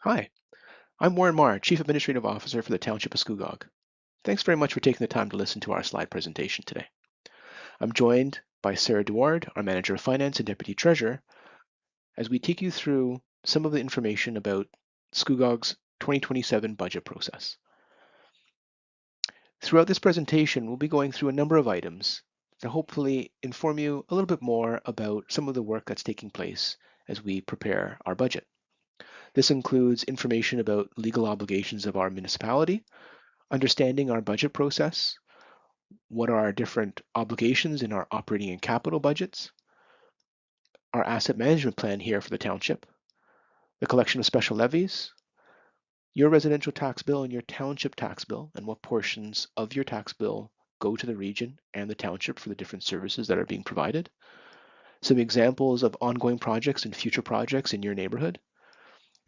Hi, I'm Warren Marr, Chief Administrative Officer for the Township of Scugog. Thanks very much for taking the time to listen to our slide presentation today. I'm joined by Sarah Duard, our Manager of Finance and Deputy Treasurer, as we take you through some of the information about Scugog's 2027 budget process. Throughout this presentation, we'll be going through a number of items to hopefully inform you a little bit more about some of the work that's taking place as we prepare our budget. This includes information about legal obligations of our municipality, understanding our budget process, what are our different obligations in our operating and capital budgets, our asset management plan here for the township, the collection of special levies, your residential tax bill and your township tax bill, and what portions of your tax bill go to the region and the township for the different services that are being provided, some examples of ongoing projects and future projects in your neighborhood,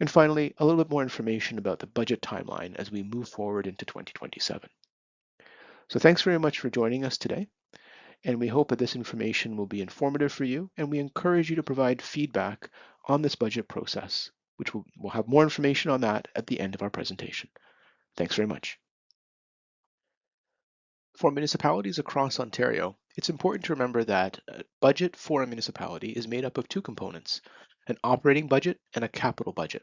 and finally, a little bit more information about the budget timeline as we move forward into 2027. So thanks very much for joining us today. And we hope that this information will be informative for you, and we encourage you to provide feedback on this budget process, which we'll have more information on that at the end of our presentation. Thanks very much. For municipalities across Ontario, it's important to remember that a budget for a municipality is made up of two components, an operating budget and a capital budget.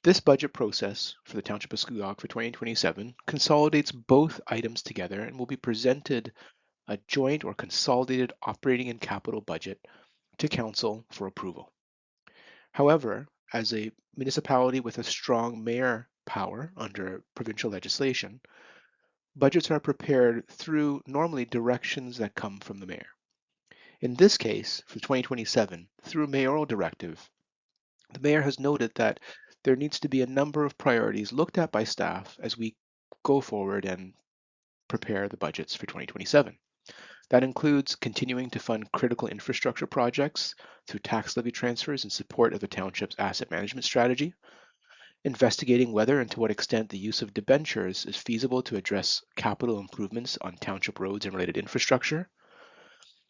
This budget process for the Township of Scugog for 2027 consolidates both items together and will be presented a joint or consolidated operating and capital budget to Council for approval. However, as a municipality with a strong mayor power under provincial legislation, budgets are prepared through normally directions that come from the mayor. In this case, for 2027, through mayoral directive, the mayor has noted that there needs to be a number of priorities looked at by staff as we go forward and prepare the budgets for 2027. That includes continuing to fund critical infrastructure projects through tax levy transfers in support of the township's asset management strategy, investigating whether and to what extent the use of debentures is feasible to address capital improvements on township roads and related infrastructure,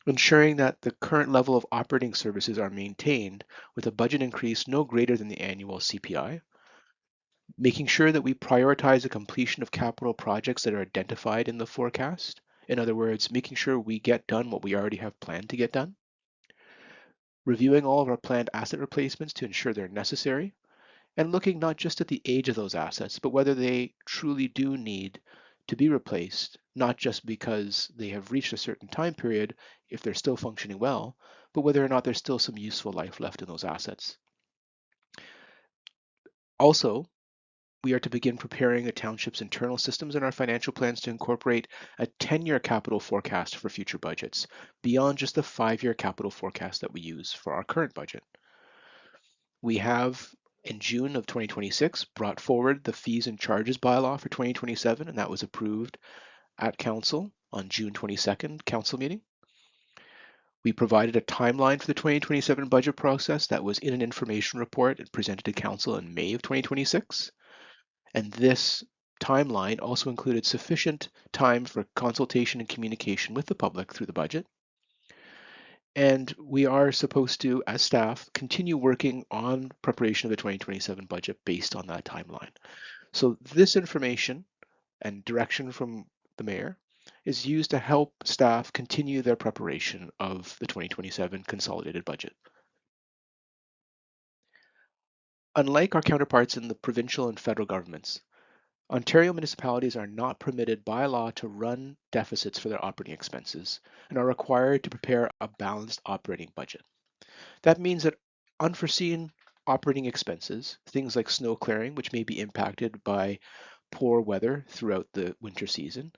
ensuring that the current level of operating services are maintained with a budget increase no greater than the annual CPI, making sure that we prioritize the completion of capital projects that are identified in the forecast. In other words, making sure we get done what we already have planned to get done. Reviewing all of our planned asset replacements to ensure they're necessary, and looking not just at the age of those assets, but whether they truly do need to be replaced, not just because they have reached a certain time period, if they're still functioning well, but whether or not there's still some useful life left in those assets. Also, we are to begin preparing the township's internal systems and our financial plans to incorporate a 10-year capital forecast for future budgets, beyond just the 5-year capital forecast that we use for our current budget. We have, in June of 2026, brought forward the fees and charges bylaw for 2027, and that was approved at Council on June 22nd Council meeting. We provided a timeline for the 2027 budget process that was in an information report and presented to Council in May of 2026. And this timeline also included sufficient time for consultation and communication with the public through the budget. And we are supposed to, as staff, continue working on preparation of the 2027 budget based on that timeline. So this information and direction from the mayor is used to help staff continue their preparation of the 2027 consolidated budget. Unlike our counterparts in the provincial and federal governments, Ontario municipalities are not permitted by law to run deficits for their operating expenses and are required to prepare a balanced operating budget. That means that unforeseen operating expenses, things like snow clearing, which may be impacted by poor weather throughout the winter season,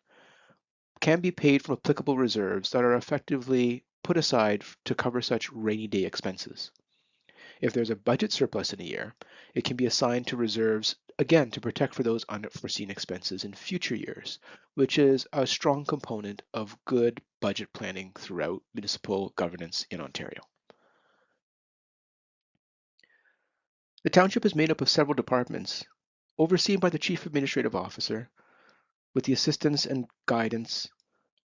can be paid from applicable reserves that are effectively put aside to cover such rainy day expenses. If there's a budget surplus in a year, it can be assigned to reserves, again, to protect for those unforeseen expenses in future years, which is a strong component of good budget planning throughout municipal governance in Ontario. The township is made up of several departments, overseen by the Chief Administrative Officer, with the assistance and guidance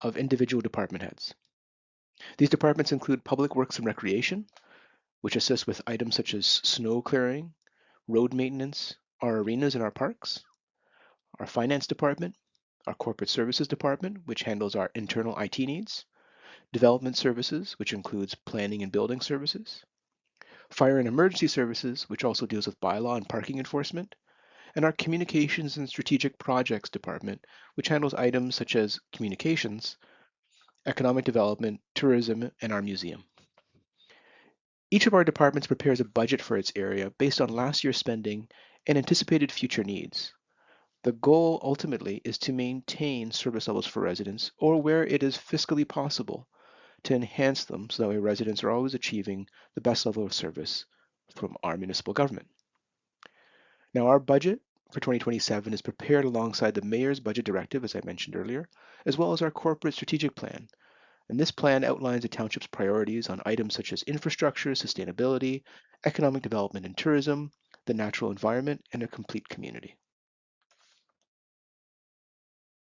of individual department heads. These departments include Public Works and Recreation, which assists with items such as snow clearing, road maintenance, our arenas and our parks, our finance department, our corporate services department, which handles our internal IT needs, development services, which includes planning and building services, fire and emergency services, which also deals with bylaw and parking enforcement, and our communications and strategic projects department, which handles items such as communications, economic development, tourism, and our museum. Each of our departments prepares a budget for its area based on last year's spending and anticipated future needs. The goal ultimately is to maintain service levels for residents, or where it is fiscally possible, to enhance them so that way residents are always achieving the best level of service from our municipal government. Now, our budget for 2027 is prepared alongside the Mayor's Budget Directive, as I mentioned earlier, as well as our corporate strategic plan. And this plan outlines the township's priorities on items such as infrastructure, sustainability, economic development and tourism, the natural environment, and a complete community.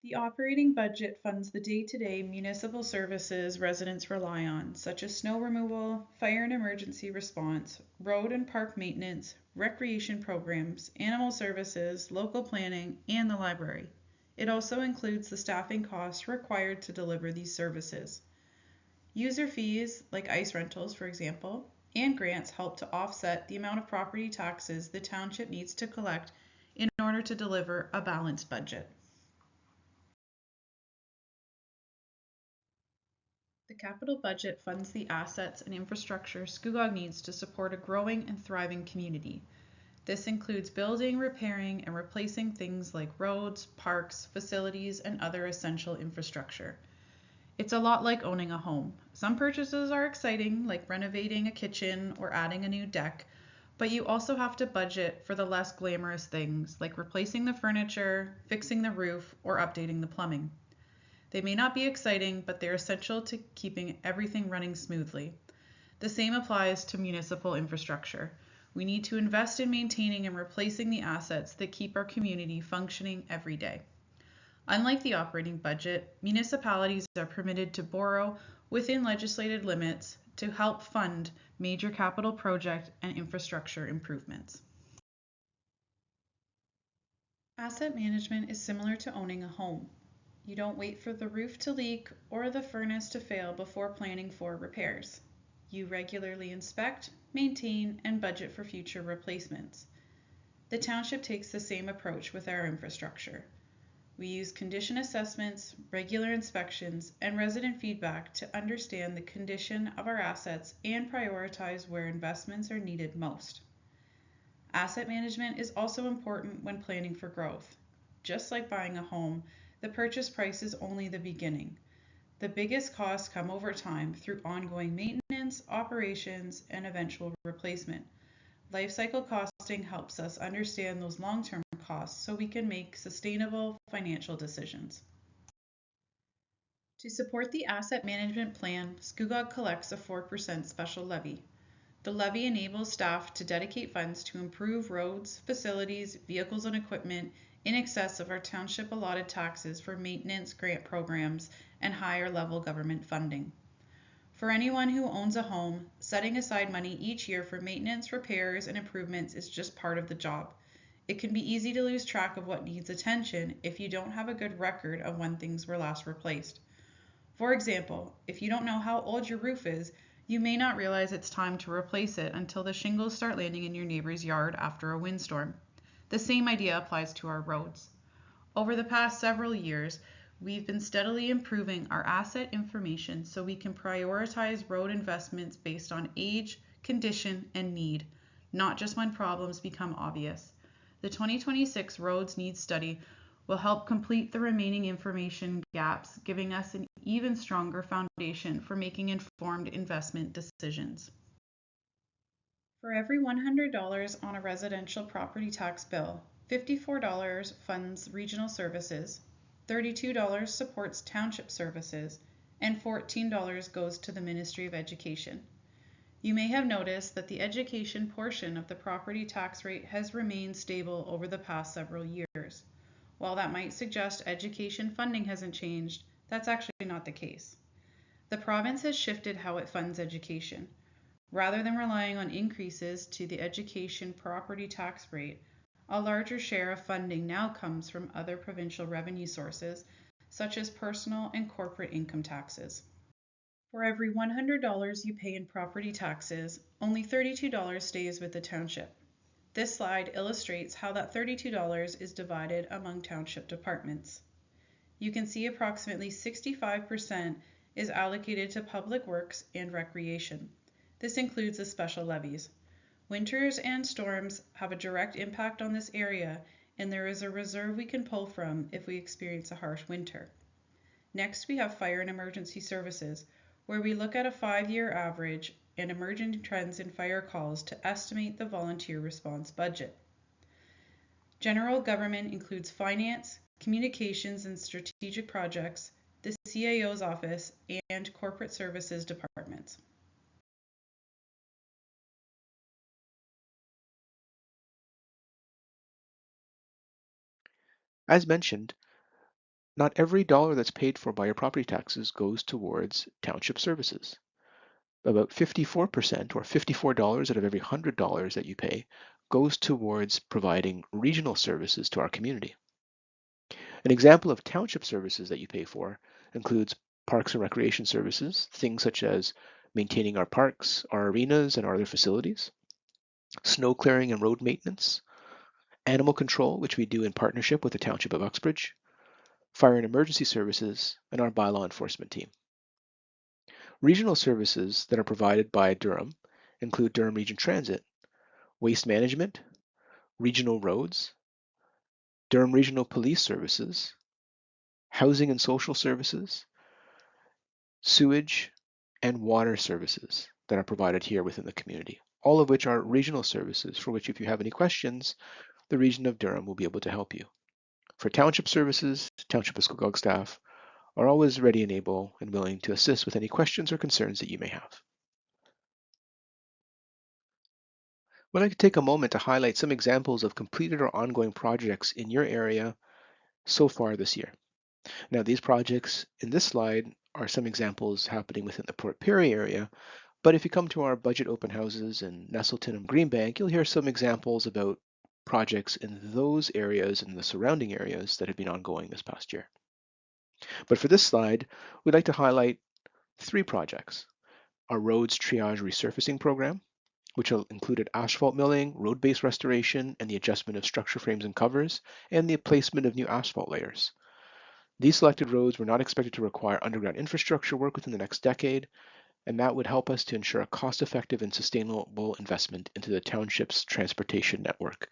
The operating budget funds the day-to-day municipal services residents rely on, such as snow removal, fire and emergency response, road and park maintenance, recreation programs, animal services, local planning, and the library. It also includes the staffing costs required to deliver these services. User fees, like ice rentals, for example, and grants help to offset the amount of property taxes the township needs to collect in order to deliver a balanced budget. The capital budget funds the assets and infrastructure Scugog needs to support a growing and thriving community. This includes building, repairing, and replacing things like roads, parks, facilities, and other essential infrastructure. It's a lot like owning a home. Some purchases are exciting, like renovating a kitchen or adding a new deck, but you also have to budget for the less glamorous things, like replacing the furniture, fixing the roof, or updating the plumbing. They may not be exciting, but they're essential to keeping everything running smoothly. The same applies to municipal infrastructure. We need to invest in maintaining and replacing the assets that keep our community functioning every day. Unlike the operating budget, municipalities are permitted to borrow within legislated limits to help fund major capital project and infrastructure improvements. Asset management is similar to owning a home. You don't wait for the roof to leak or the furnace to fail before planning for repairs. You regularly inspect, maintain, and budget for future replacements. The township takes the same approach with our infrastructure. We use condition assessments, regular inspections, and resident feedback to understand the condition of our assets and prioritize where investments are needed most. Asset management is also important when planning for growth. Just like buying a home, the purchase price is only the beginning. The biggest costs come over time through ongoing maintenance, operations, and eventual replacement. Life cycle costing helps us understand those long-term costs so we can make sustainable financial decisions. To support the asset management plan, Scugog collects a 4% special levy. The levy enables staff to dedicate funds to improve roads, facilities, vehicles, and equipment in excess of our township allotted taxes for maintenance, grant programs, and higher level government funding. For anyone who owns a home, setting aside money each year for maintenance, repairs, and improvements is just part of the job. It can be easy to lose track of what needs attention if you don't have a good record of when things were last replaced. For example, if you don't know how old your roof is, you may not realize it's time to replace it until the shingles start landing in your neighbor's yard after a windstorm. The same idea applies to our roads. Over the past several years, we've been steadily improving our asset information so we can prioritize road investments based on age, condition, and need, not just when problems become obvious. The 2026 Roads Needs Study will help complete the remaining information gaps, giving us an even stronger foundation for making informed investment decisions. For every $100 on a residential property tax bill, $54 funds regional services, $32 supports township services, and $14 goes to the Ministry of Education. You may have noticed that the education portion of the property tax rate has remained stable over the past several years. While that might suggest education funding hasn't changed, that's actually not the case. The province has shifted how it funds education. Rather than relying on increases to the education property tax rate, a larger share of funding now comes from other provincial revenue sources, such as personal and corporate income taxes. For every $100 you pay in property taxes, only $32 stays with the township. This slide illustrates how that $32 is divided among township departments. You can see approximately 65% is allocated to public works and recreation. This includes the special levies. Winters and storms have a direct impact on this area, and there is a reserve we can pull from if we experience a harsh winter. Next, we have fire and emergency services, where we look at a 5-year average and emerging trends in fire calls to estimate the volunteer response budget. General government includes finance, communications and strategic projects, the CAO's office, and corporate services departments. As mentioned, not every dollar that's paid for by your property taxes goes towards township services. About 54% or $54 out of every $100 that you pay goes towards providing regional services to our community. An example of township services that you pay for includes parks and recreation services, things such as maintaining our parks, our arenas, and our other facilities, snow clearing and road maintenance, animal control, which we do in partnership with the Township of Uxbridge, fire and emergency services, and our bylaw enforcement team. Regional services that are provided by Durham include Durham Region Transit, waste management, regional roads, Durham Regional Police Services, housing and social services, sewage, and water services that are provided here within the community, all of which are regional services for which if you have any questions, the region of Durham will be able to help you. For township services, Township of Scugog staff are always ready and able and willing to assist with any questions or concerns that you may have. I'd like to take a moment to highlight some examples of completed or ongoing projects in your area so far this year. Now, these projects in this slide are some examples happening within the Port Perry area, but if you come to our budget open houses in Nestleton and Greenbank, you'll hear some examples about projects in those areas and the surrounding areas that have been ongoing this past year. But for this slide, we'd like to highlight 3 projects. Our roads triage resurfacing program, which included asphalt milling, road base restoration, and the adjustment of structure frames and covers, and the placement of new asphalt layers. These selected roads were not expected to require underground infrastructure work within the next decade, and that would help us to ensure a cost-effective and sustainable investment into the township's transportation network.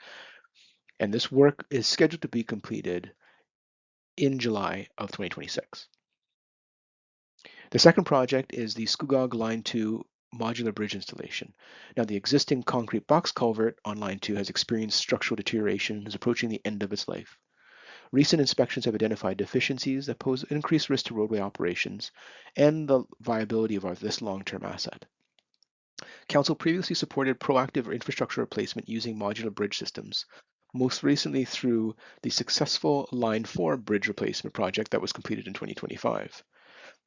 And this work is scheduled to be completed in July of 2026. The second project is the Scugog Line 2 modular bridge installation. Now, the existing concrete box culvert on Line 2 has experienced structural deterioration and is approaching the end of its life. Recent inspections have identified deficiencies that pose increased risk to roadway operations and the viability of this long-term asset. Council previously supported proactive infrastructure replacement using modular bridge systems, most recently through the successful Line 4 bridge replacement project that was completed in 2025.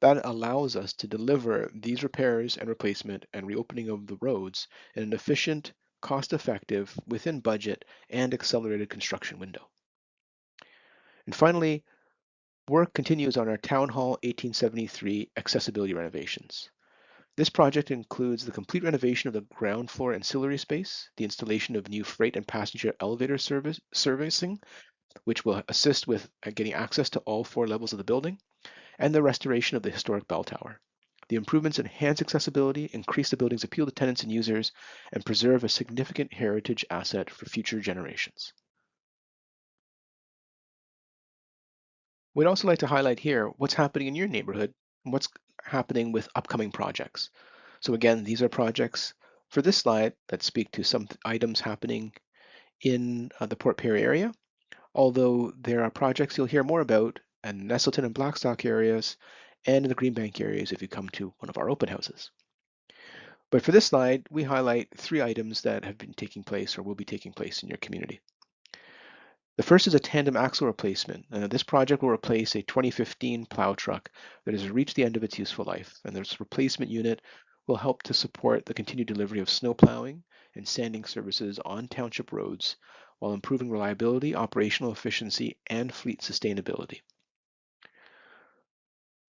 That allows us to deliver these repairs and replacement and reopening of the roads in an efficient, cost-effective, within budget, and accelerated construction window. And finally, work continues on our Town Hall 1873 accessibility renovations. This project includes the complete renovation of the ground floor ancillary space, the installation of new freight and passenger elevator servicing, which will assist with getting access to all 4 levels of the building, and the restoration of the historic bell tower. The improvements enhance accessibility, increase the building's appeal to tenants and users, and preserve a significant heritage asset for future generations. We'd also like to highlight here what's happening in your neighborhood and what's happening with upcoming projects. So again, these are projects for this slide that speak to some items happening in the Port Perry area, although there are projects you'll hear more about in Nestleton and Blackstock areas and in the Greenbank areas if you come to one of our open houses. But for this slide, we highlight 3 items that have been taking place or will be taking place in your community. The first is a tandem axle replacement. This project will replace a 2015 plow truck that has reached the end of its useful life, and this replacement unit will help to support the continued delivery of snow plowing and sanding services on township roads while improving reliability, operational efficiency, and fleet sustainability.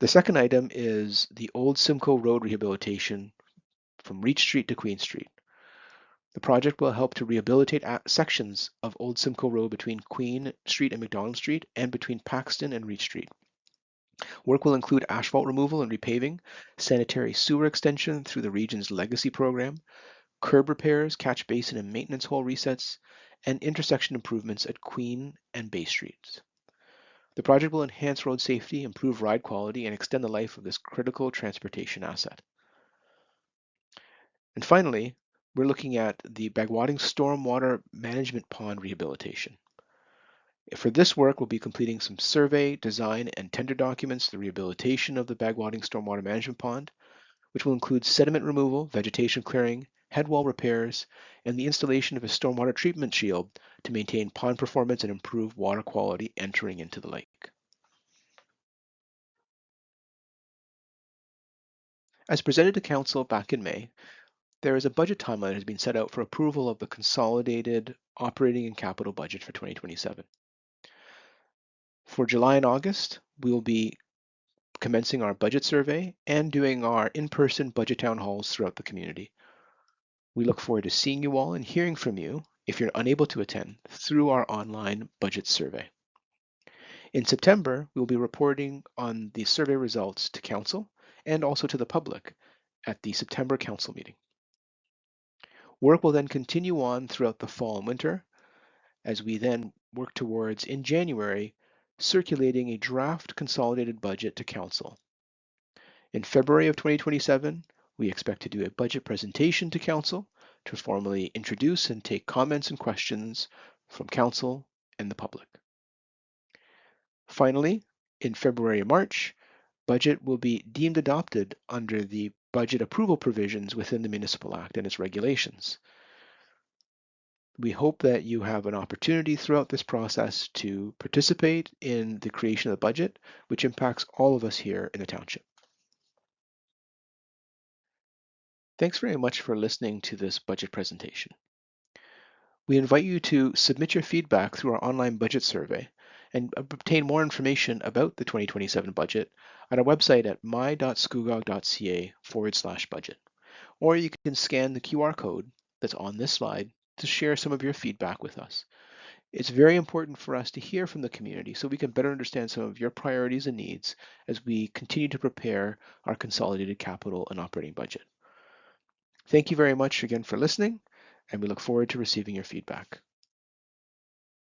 The second item is the Old Simcoe Road rehabilitation from Reach Street to Queen Street. The project will help to rehabilitate sections of Old Simcoe Road between Queen Street and McDonald Street and between Paxton and Reach Street. Work will include asphalt removal and repaving, sanitary sewer extension through the region's legacy program, curb repairs, catch basin and maintenance hole resets, and intersection improvements at Queen and Bay Streets. The project will enhance road safety, improve ride quality, and extend the life of this critical transportation asset. And finally, we're looking at the Bagwatting Stormwater Management Pond rehabilitation. For this work, we'll be completing some survey, design, and tender documents, the rehabilitation of the Bagwatting Stormwater Management Pond, which will include sediment removal, vegetation clearing, headwall repairs, and the installation of a stormwater treatment shield to maintain pond performance and improve water quality entering into the lake. As presented to Council back in May, there is a budget timeline that has been set out for approval of the consolidated operating and capital budget for 2027. For July and August, we will be commencing our budget survey and doing our in-person budget town halls throughout the community. We look forward to seeing you all and hearing from you, if you're unable to attend, through our online budget survey. In September, we will be reporting on the survey results to Council and also to the public at the September Council meeting. Work will then continue on throughout the fall and winter as we then work towards, in January, circulating a draft consolidated budget to Council. In February of 2027, we expect to do a budget presentation to Council to formally introduce and take comments and questions from Council and the public. Finally, in February and March, budget will be deemed adopted under the budget approval provisions within the Municipal Act and its regulations. We hope that you have an opportunity throughout this process to participate in the creation of the budget, which impacts all of us here in the Township. Thanks very much for listening to this budget presentation. We invite you to submit your feedback through our online budget survey and obtain more information about the 2027 budget at our website at my.scugog.ca/budget. Or you can scan the QR code that's on this slide to share some of your feedback with us. It's very important for us to hear from the community so we can better understand some of your priorities and needs as we continue to prepare our consolidated capital and operating budget. Thank you very much again for listening, and we look forward to receiving your feedback.